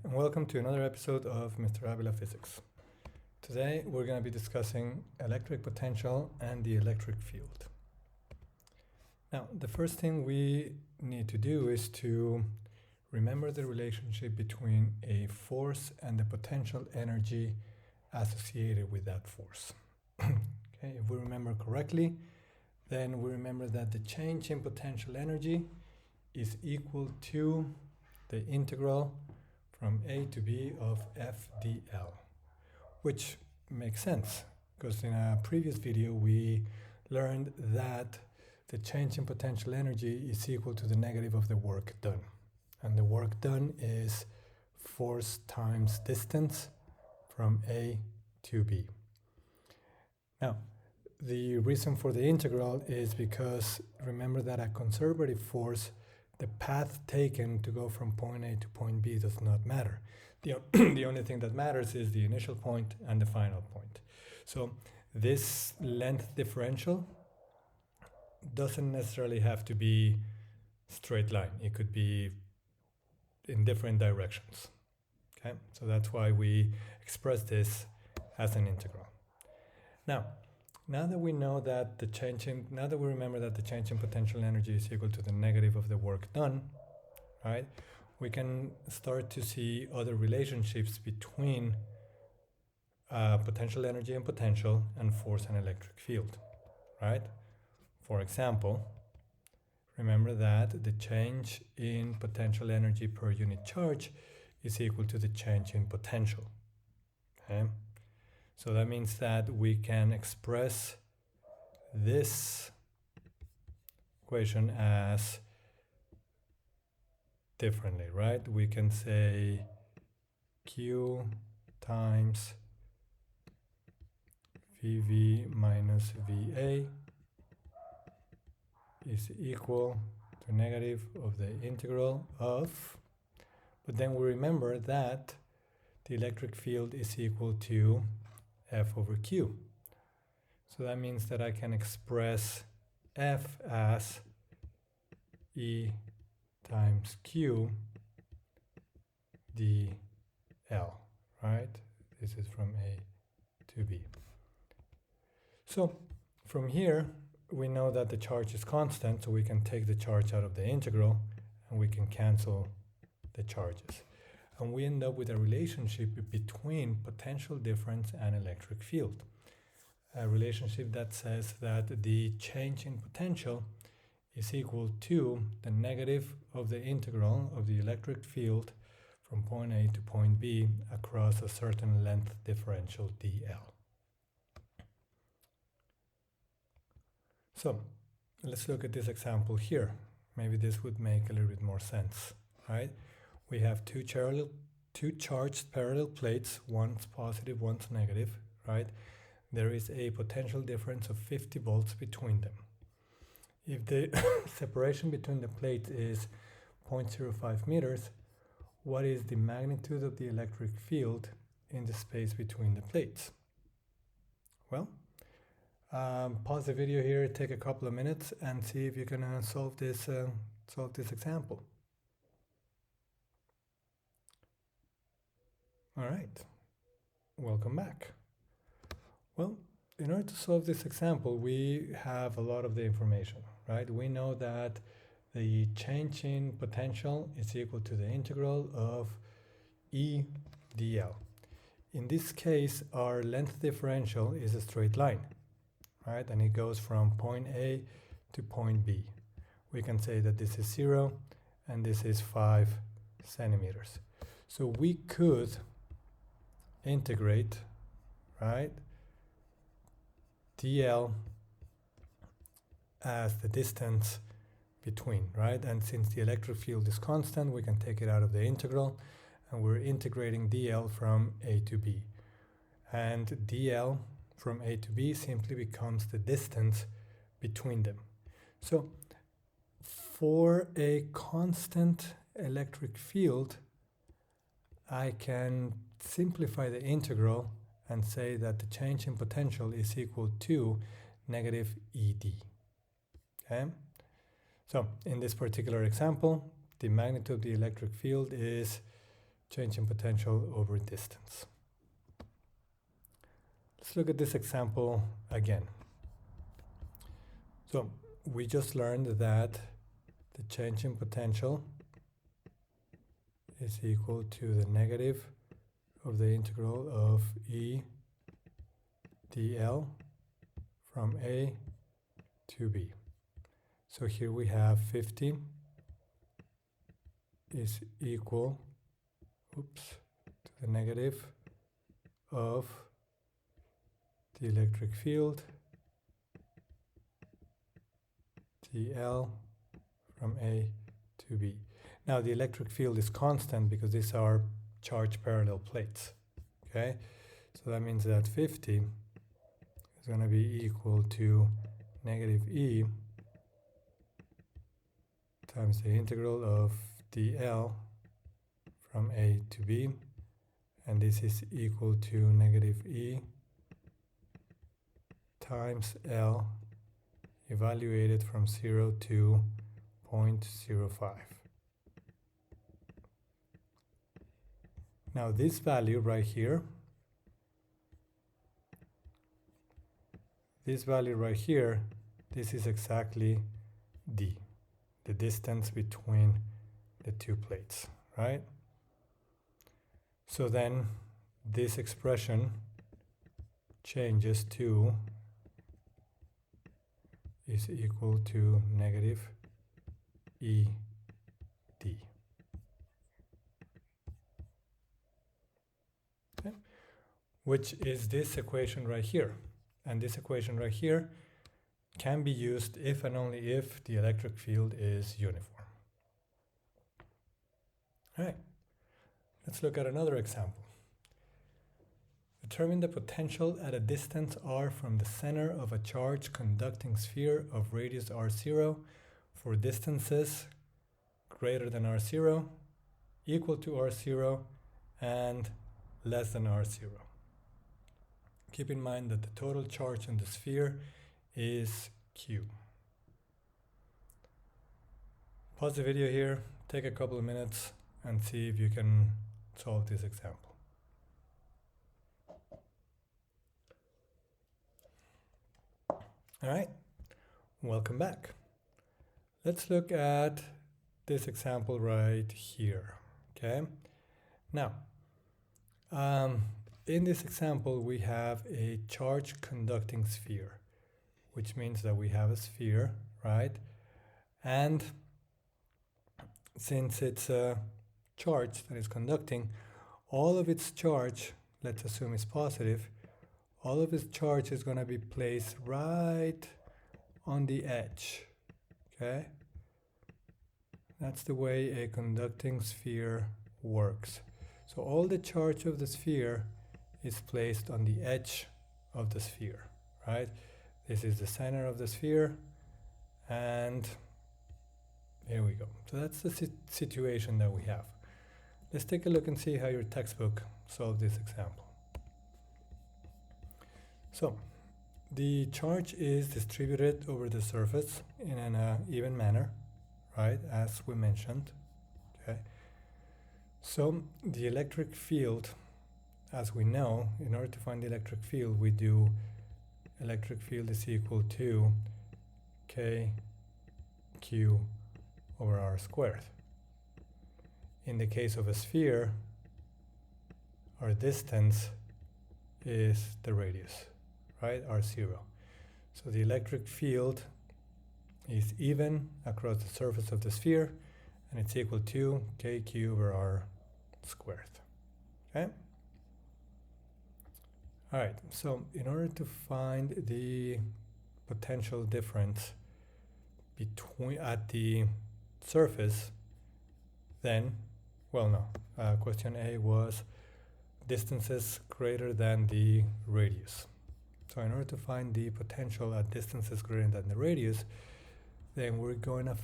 and welcome to another episode of Mr. Avila Physics. Today we're going to be discussing electric potential and the electric field. Now, the first thing we need to do is to remember the relationship between a force and the potential energy associated with that force. Okay, if we remember correctly, then we remember that the change in potential energy is equal to the integral from A to B of f dl, which makes sense because in a previous video we learned that the change in potential energy is equal to the negative of the work done, and the work done is force times distance from A to B. Now, the reason for the integral is because remember that a conservative force, the path taken to go from point A to point B does not matter. The only thing that matters is the initial point and the final point. So this length differential doesn't necessarily have to be straight line. It could be in different directions. Okay, so that's why we express this as an integral. Now that we know that now that we remember that the change in potential energy is equal to the negative of the work done, right? We can start to see other relationships between potential energy and potential and force and electric field, right? For example, remember that the change in potential energy per unit charge is equal to the change in potential, okay? So that means that we can express this equation as differently, right? We can say Q times VV minus VA is equal to negative of the integral of, but then we remember that the electric field is equal to F over Q. So that means that I can express F as E times Q dl, right? This is from A to B. So from here, we know that the charge is constant, so we can take the charge out of the integral and we can cancel the charges. And we end up with a relationship between potential difference and electric field. A relationship that says that the change in potential is equal to the negative of the integral of the electric field from point A to point B across a certain length differential dl. So let's look at this example here. Maybe this would make a little bit more sense, right? We have two charged parallel plates, one's positive, one's negative, right? There is a potential difference of 50 volts between them. If the separation between the plates is 0.05 meters, what is the magnitude of the electric field in the space between the plates? Well, pause the video here, take a couple of minutes and see if you can solve this example. All right, welcome back. Well, in order to solve this example, we have a lot of the information, right? We know that the change in potential is equal to the integral of E dl. In this case, our length differential is a straight line, right? And it goes from point A to point B. We can say that this is 0 and this is 5 centimeters. So we could integrate, right, dl as the distance between, right? And since the electric field is constant, we can take it out of the integral, and we're integrating dl from A to B. And dl from A to B simply becomes the distance between them. So for a constant electric field, I can simplify the integral and say that the change in potential is equal to negative ED. Okay? So in this particular example, the magnitude of the electric field is change in potential over distance. Let's look at this example again. So we just learned that the change in potential is equal to the negative of the integral of E dl from A to B. So here we have 50 is equal to the negative of the electric field dl from A to B. Now the electric field is constant because these are charged parallel plates. Okay, so that means that 50 is going to be equal to negative E times the integral of dl from A to B, and this is equal to negative E times L evaluated from 0 to 0.05. Now this value right here, this is exactly D, the distance between the two plates, right? So then this expression changes to is equal to negative ED. Okay. Which is this equation right here. And this equation right here can be used if and only if the electric field is uniform. All right, let's look at another example. Determine the potential at a distance r from the center of a charged conducting sphere of radius r0 for distances greater than r0, equal to r0, and less than r0. Keep in mind that the total charge in the sphere is Q. Pause the video here, take a couple of minutes, and see if you can solve this example. All right, welcome back. Let's look at this example right here, okay? Now, in this example, we have a charged conducting sphere, which means that we have a sphere, right? And since it's a charge that is conducting, all of its charge, let's assume is positive, all of its charge is going to be placed right on the edge, okay? That's the way a conducting sphere works. So all the charge of the sphere is placed on the edge of the sphere, right? This is the center of the sphere, and here we go. So that's the situation that we have. Let's take a look and see how your textbook solved this example. So the charge is distributed over the surface in an even manner, right, as we mentioned, okay? So the electric field, as we know, in order to find the electric field, we do electric field is equal to KQ over R squared. In the case of a sphere, our distance is the radius, right, R0. So the electric field is even across the surface of the sphere, and it's equal to KQ over R squared, okay? All right, so in order to find the potential difference between at the surface, then, well, no, question A was distances greater than the radius. So in order to find the potential at distances greater than the radius, then we're going to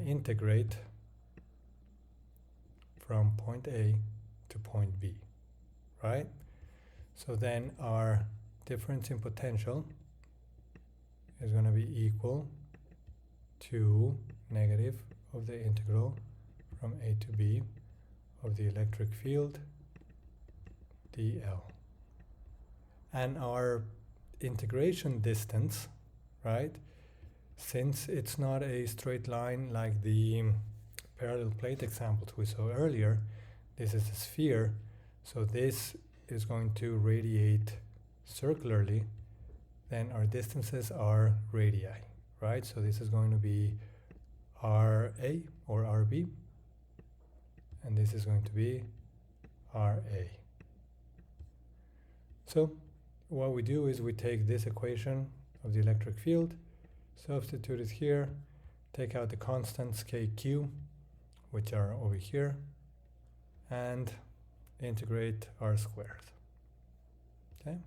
integrate from point A to point B, right? So then our difference in potential is going to be equal to negative of the integral from A to B of the electric field dl. And our integration distance, right, since it's not a straight line like the parallel plate examples we saw earlier, this is a sphere, so this is going to radiate circularly, then our distances are radii, right? So this is going to be RA or RB, and this is going to be RA. So what we do is we take this equation of the electric field, substitute it here, take out the constants KQ, which are over here, and integrate R squared. Okay.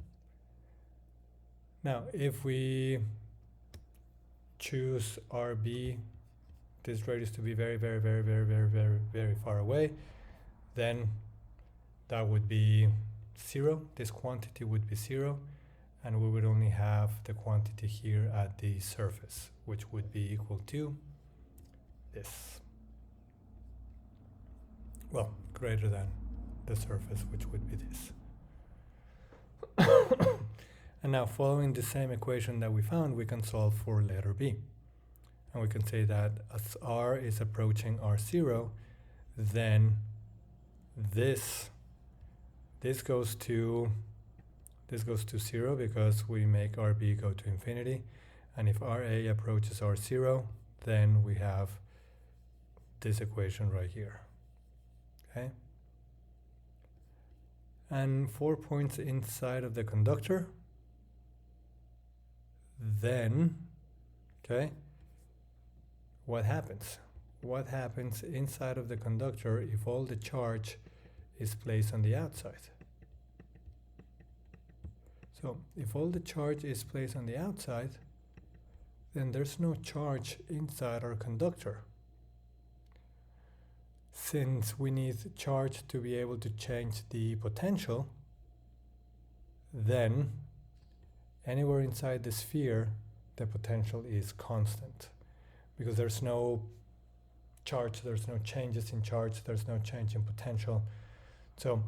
Now, if we choose RB, this radius to be very, very, very, very, very, very, very far away, then that would be 0. This quantity would be 0, and we would only have the quantity here at the surface, which would be equal to this. Well, greater than the surface, which would be this. And now, following the same equation that we found, we can solve for letter B. And we can say that as R is approaching R0, then this goes to 0 because we make RB go to infinity. And if RA approaches R0, then we have this equation right here. Okay? And 4 points inside of the conductor, then, okay, what happens? What happens inside of the conductor if all the charge is placed on the outside? So if all the charge is placed on the outside, then there's no charge inside our conductor. Since we need charge to be able to change the potential, then anywhere inside the sphere, the potential is constant. Because there's no charge, there's no changes in charge, there's no change in potential. So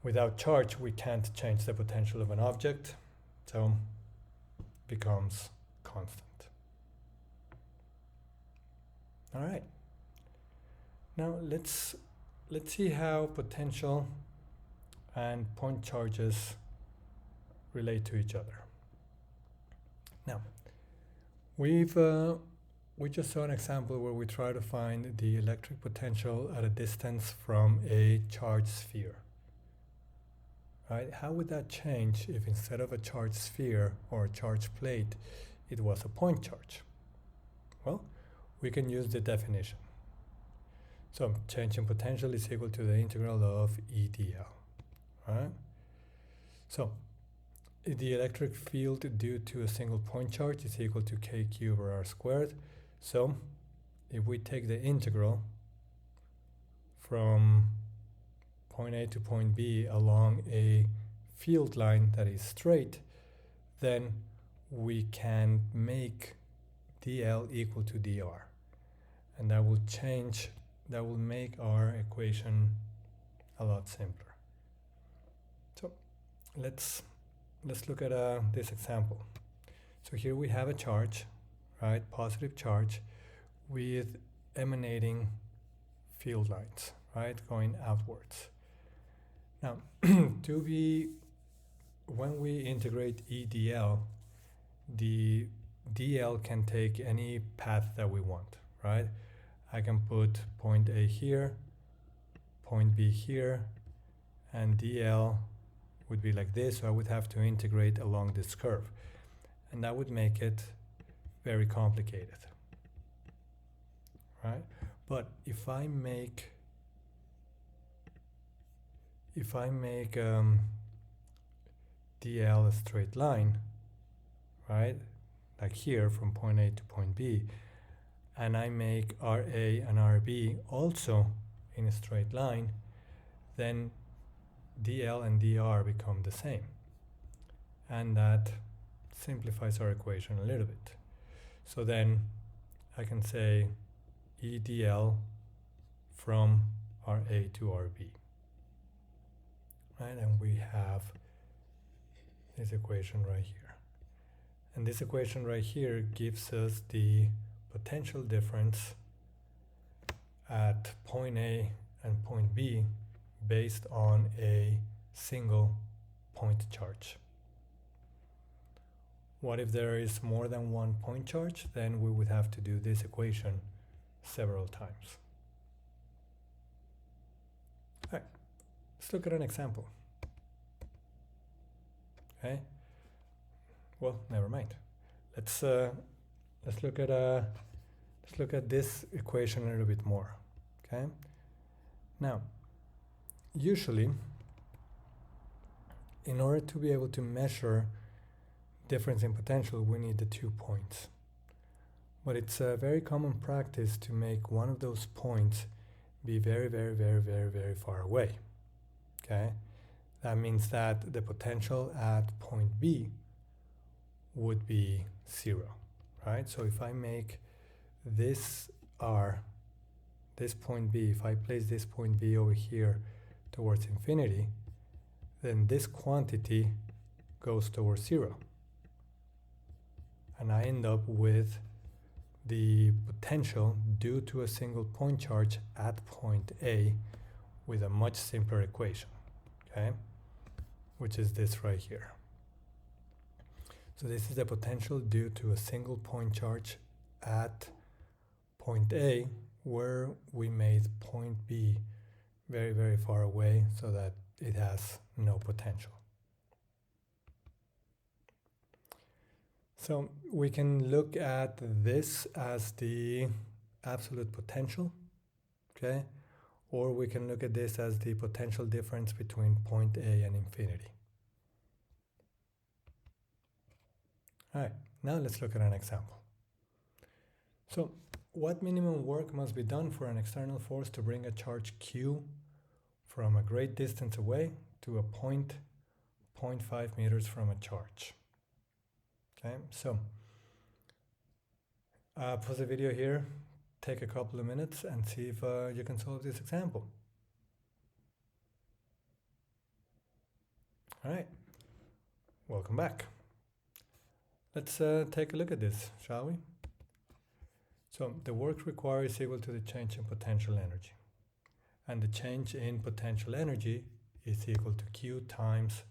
without charge, we can't change the potential of an object, so it becomes constant. All right. Now let's see how potential and point charges relate to each other. Now, we just saw an example where we try to find the electric potential at a distance from a charged sphere. Right? How would that change if instead of a charged sphere or a charged plate, it was a point charge? Well, we can use the definition. So change in potential is equal to the integral of E dl. Right? So the electric field due to a single point charge is equal to KQ over R squared. So if we take the integral from point A to point B along a field line that is straight, then we can make dl equal to dr. And that will make our equation a lot simpler. So let's look at this example. So here we have a charge, right, positive charge with emanating field lines, right, going outwards. Now, when we integrate E dl, the dl can take any path that we want, right? I can put point A here, point B here, and dl would be like this, so I would have to integrate along this curve. And that would make it very complicated, right? But if I make dl a straight line, right, like here from point A to point B, and I make RA and RB also in a straight line, then dl and dr become the same. And that simplifies our equation a little bit. So then I can say E dl from our A to our B. Right, and we have this equation right here. And this equation right here gives us the potential difference at point A and point B based on a single point charge. What if there is more than one point charge? Then we would have to do this equation several times. All right, let's look at an example. Okay. Well, never mind. Let's look at this equation a little bit more. Okay. Now, usually, in order to be able to measure difference in potential, we need the 2 points. But it's a very common practice to make one of those points be very, very, very, very, very far away. Okay. That means that the potential at point B would be 0, right? So if I make this R, this point B, if I place this point B over here towards infinity, then this quantity goes towards 0. And I end up with the potential due to a single point charge at point A with a much simpler equation, okay? Which is this right here. So this is the potential due to a single point charge at point A, where we made point B very, very far away so that it has no potential. So we can look at this as the absolute potential, okay? Or we can look at this as the potential difference between point A and infinity. All right, now let's look at an example. So, what minimum work must be done for an external force to bring a charge Q from a great distance away to a point 0.5 meters from a charge? Okay, so pause the video here, take a couple of minutes and see if you can solve this example. All right, welcome back. Let's take a look at this, shall we? So the work required is equal to the change in potential energy. And the change in potential energy is equal to Q times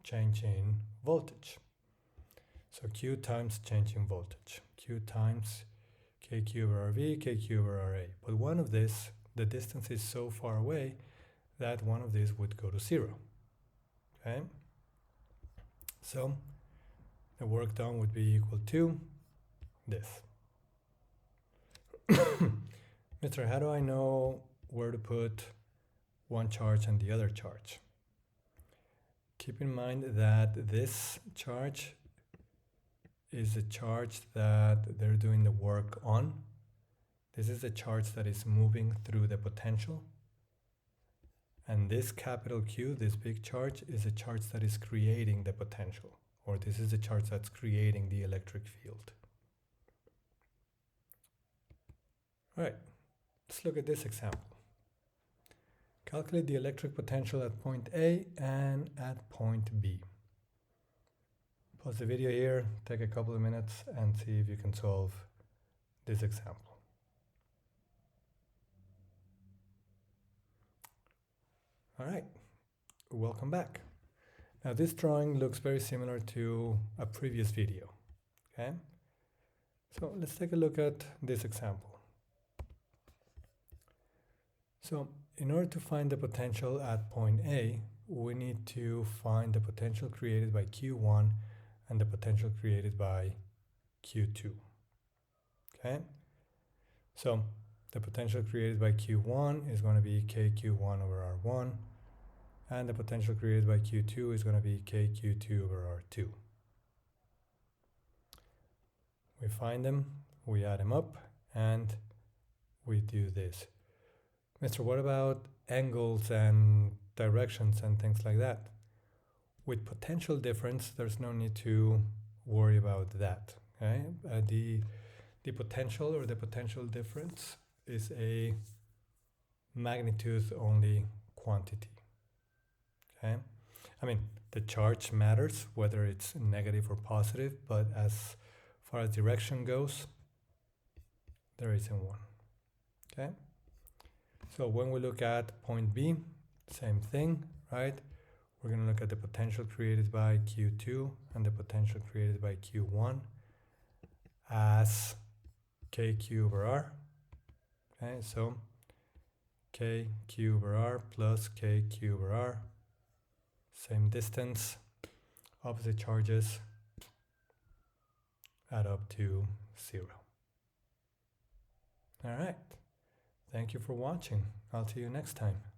change in voltage. So Q times change in voltage. Q times KQ over RV, KQ over RA. But one of this, the distance is so far away that one of these would go to 0. Okay? So the work done would be equal to this. Mister, how do I know where to put one charge and the other charge? Keep in mind that this charge is a charge that they're doing the work on. This is a charge that is moving through the potential. And this capital Q, this big charge, is a charge that is creating the potential. Or this is a charge that's creating the electric field. All right, let's look at this example. Calculate the electric potential at point A and at point B. Pause the video here, take a couple of minutes and see if you can solve this example. All right, welcome back. Now this drawing looks very similar to a previous video, okay? So let's take a look at this example. So in order to find the potential at point A, we need to find the potential created by Q1 and the potential created by Q2. Okay? So the potential created by Q1 is going to be KQ1 over R1, and the potential created by Q2 is going to be KQ2 over R2. We find them, we add them up, and we do this. Mister, what about angles and directions and things like that? With potential difference, there's no need to worry about that. Okay? The potential or the potential difference is a magnitude only quantity. Okay, I mean the charge matters whether it's negative or positive, but as far as direction goes, there isn't one. Okay, so when we look at point B, same thing, right? We're going to look at the potential created by Q2 and the potential created by Q1 as KQ over R. Okay, so KQ over R plus KQ over R, same distance, opposite charges add up to 0. All right, thank you for watching. I'll see you next time.